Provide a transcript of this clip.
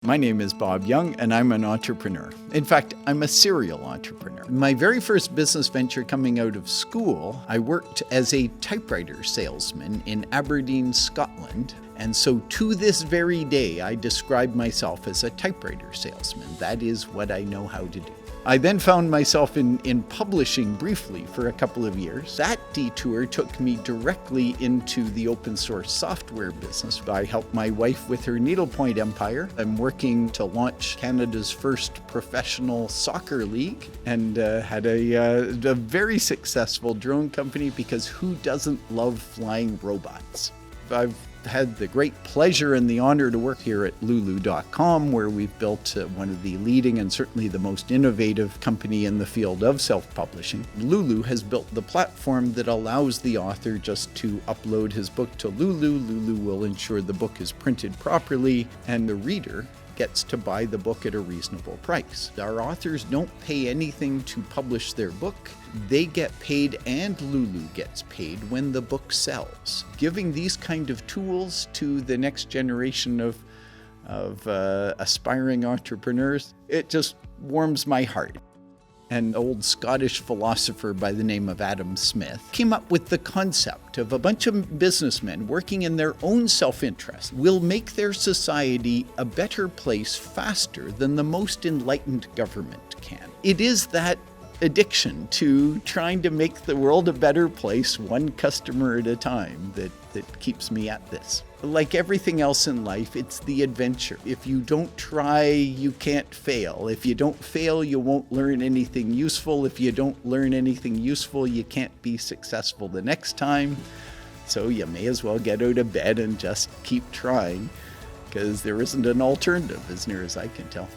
My name is Bob Young, and I'm an entrepreneur. In fact, I'm a serial entrepreneur. My very first business venture coming out of school, I worked as a typewriter salesman in Aberdeen, Scotland. And so to this very day, I describe myself as a typewriter salesman. That is what I know how to do. I then found myself in publishing briefly for a couple of years. That detour took me directly into the open source software business. I helped my wife with her needlepoint empire. I'm working to launch Canada's first professional soccer league and had a very successful drone company because who doesn't love flying robots? I've had the great pleasure and the honor to work here at Lulu.com, where we've built one of the leading and certainly the most innovative company in the field of self-publishing. Lulu has built the platform that allows the author just to upload his book to Lulu. Lulu will ensure the book is printed properly, and the reader gets to buy the book at a reasonable price. Our authors don't pay anything to publish their book. They get paid and Lulu gets paid when the book sells. Giving these kind of tools to the next generation of aspiring entrepreneurs, it just warms my heart. An old Scottish philosopher by the name of Adam Smith came up with the concept of a bunch of businessmen working in their own self-interest will make their society a better place faster than the most enlightened government can. It is that addiction to trying to make the world a better place one customer at a time that keeps me at this. Like everything else in life, it's the adventure. If you don't try, you can't fail. If you don't fail, you won't learn anything useful. If you don't learn anything useful, you can't be successful the next time. So you may as well get out of bed and just keep trying, because there isn't an alternative as near as I can tell.